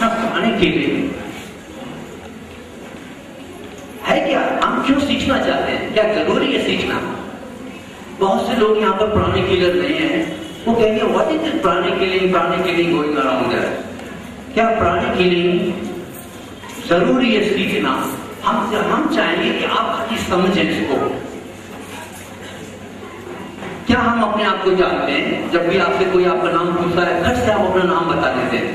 न खाने के लिए है क्या? हम क्यों सीखना चाहते हैं? क्या जरूरी है सीखना? बहुत से लोग यहाँ पर प्राणी किलर नहीं है, वो कहेंगे व्हाट इज दिस प्राणी किलिंग गोइंग अराउंड देयर? क्या प्राणी किलिंग जरूरी है सीखना? हम चाहेंगे कि आप खाली समझें इसको। क्या हम अपने आप को जानते हैं? जब भी आपसे कोई आपका नाम पूछता है, खट से आप अपना नाम बता देते हैं।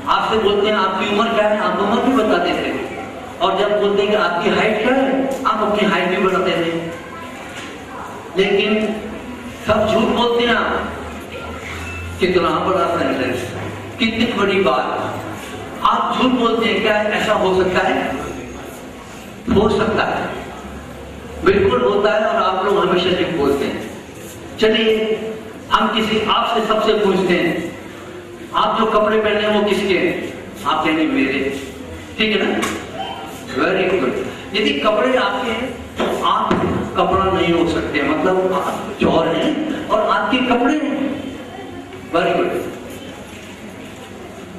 आपसे बोलते हैं आपकी उम्र क्या है, आप उम्र भी बता देते हैं। और जब बोलते हैं कि आपकी हाइट क्या है, आप अपनी हाइट भी बता देते हैं। लेकिन सब झूठ बोलते हैं। आप कितना बड़ा सेंटेंस, कितनी बड़ी बात, आप झूठ बोलते हैं। क्या ऐसा हो सकता है? हो सकता है, बिल्कुल होता है। और आप लोग हमेशा झूठ बोलते हैं। चलिए हम किसी आपसे सबसे पूछते हैं, आप जो कपड़े पहने हैं वो किसके हैं? आप कहेंगे मेरे, ठीक है ना? Very good. यदि कपड़े आपके हैं तो आप कपड़ा नहीं हो सकते, मतलब आप कुछ और हैं और आपके कपड़े हैं। Very good.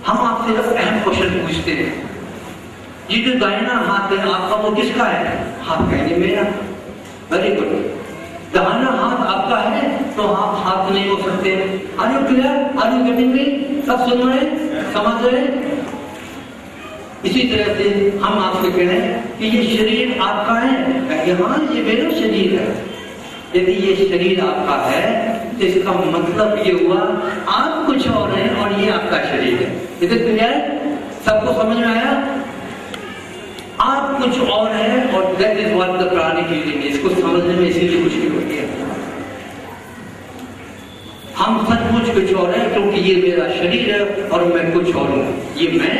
हम आपसे जब अहम क्वेश्चन पूछते हैं, ये जो दाहिना हाथ है आपका, वो किसका है? आप कहेंगे मेरा। Very good. दाहिना हाथ आपका है तो आप हाथ नहीं हो सकते। Are you clear? Are you getting me? सब सुन रहे हैं, समझ रहे हैं? इसी तरह से हम आपसे कह रहे हैं कि ये शरीर आपका है, हाँ ये मेरा शरीर है। यदि ये शरीर आपका है तो इसका मतलब ये हुआ आप कुछ और हैं और ये आपका शरीर है। इसे क्लियर? सबको समझ में आया? आप कुछ और हैं और दैट इज व्हाट द प्राणी फीलिंग। इसको समझने में इसीलिए मुश्किल होती है। हम सचमुच कुछ और हैं क्योंकि ये मेरा शरीर है और मैं कुछ और हूं। ये मैं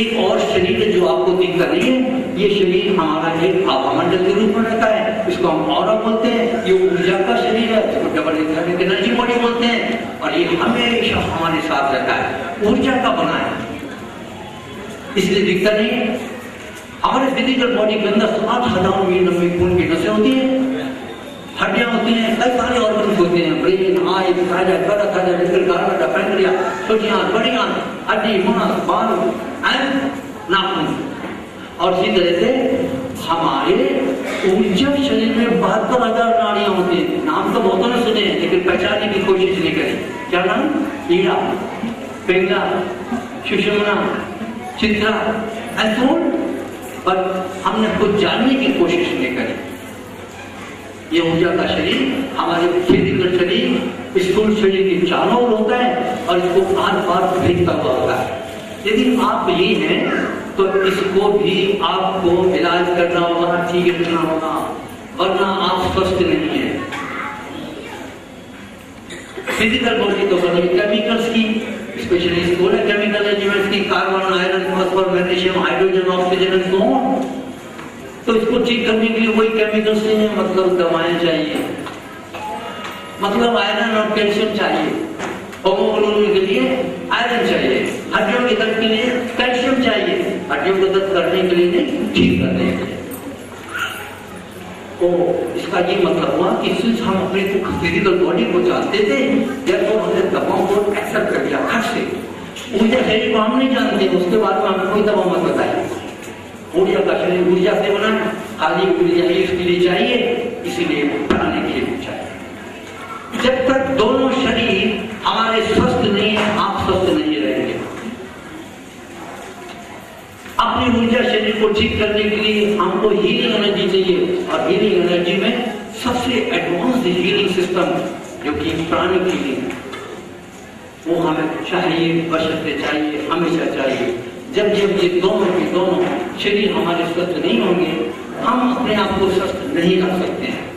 एक और शरीर है जो आपको दिखता नहीं है। ये शरीर हमारा एक आभामंडल के रूप में रहता है, इसको हम ऑरा बोलते हैं। ये ऊर्जा का शरीर है, इसको डबल एनर्जी बॉडी बोलते हैं। और ये हमेशा हमारे साथ रहता है, ऊर्जा का बना है, इसलिए दिखता नहीं है। हमारे फिजिकल बॉडी के अंदर 7,000 मील खून की नसें होती हैं, हड्डियां होती हैं, कई सारे ऑर्गन्स होते हैं, ब्रेन, आई, पैंक्रिया, सूजियां, बड़ियां, हड्डी, मांस, बाल एंड नाखून। और इसी तरह से हमारे ऊर्जा शरीर में 72,000 नाड़ियां होती हैं। नाम तो बहुतों ने सुने हैं लेकिन पहचानने की कोशिश नहीं करी। क्या नाम? Ida, Pingala, Sushumna, Chitra and so on. पर हमने कुछ जानने की कोशिश नहीं करी। ये ऊर्जा का शरीर हमारे फिजिकल शरीर, स्थूल शरीर के चारों ओर होता है और इसको बार बार फेंकता हुआ होता है। यदि आप ये हैं तो इसको भी आपको इलाज करना होगा, ठीक रखना होगा, वरना आप स्वस्थ नहीं है। फिजिकल बॉडी तो बनी केमिकल्स की, स्पेशली सोलर केमिकल एलिमेंट्स की, carbon, iron, phosphorus, magnesium, hydrogen, oxygen and so on. तो इसको ठीक करने के लिए वही केमिकल्स नहीं है, मतलब दवाएं चाहिए, मतलब आयरन और कैल्शियम चाहिए। होमोग्लोबिन के लिए आयरन चाहिए, हड्डियों के दर्द के लिए कैल्शियम चाहिए, हड्डियों को दर्द करने के लिए नहीं, ठीक करने के लिए। तो इसका ये मतलब हुआ कि सिंस हम अपने फिजिकल बॉडी को जानते थे या तो हमने दवाओं को एक्सेप्ट कर दिया खट से। ऊर्जा शरीर को हम नहीं जानते, उसके बाद में हमें कोई दवा मत बताइए। ऊर्जा का शरीर ऊर्जा से बना, खाली ऊर्जा इसके लिए चाहिए, इसीलिए बनाने के लिए चाहिए। जब तक दोनों शरीर हमारे स्वस्थ नहीं है, आप स्वस्थ नहीं रहेंगे। अपनी ऊर्जा शरीर को ठीक करने के लिए हमको हीलिंग एनर्जी चाहिए और हीलिंग एनर्जी में सबसे एडवांस हीलिंग सिस्टम जो कि प्राणिक हीलिंग, वो हमें चाहिए, बशर्ते चाहिए, हमेशा चाहिए। जब जब ये दोनों के दोनों शरीर हमारे स्वस्थ नहीं होंगे, हम अपने आप को स्वस्थ नहीं रख सकते हैं।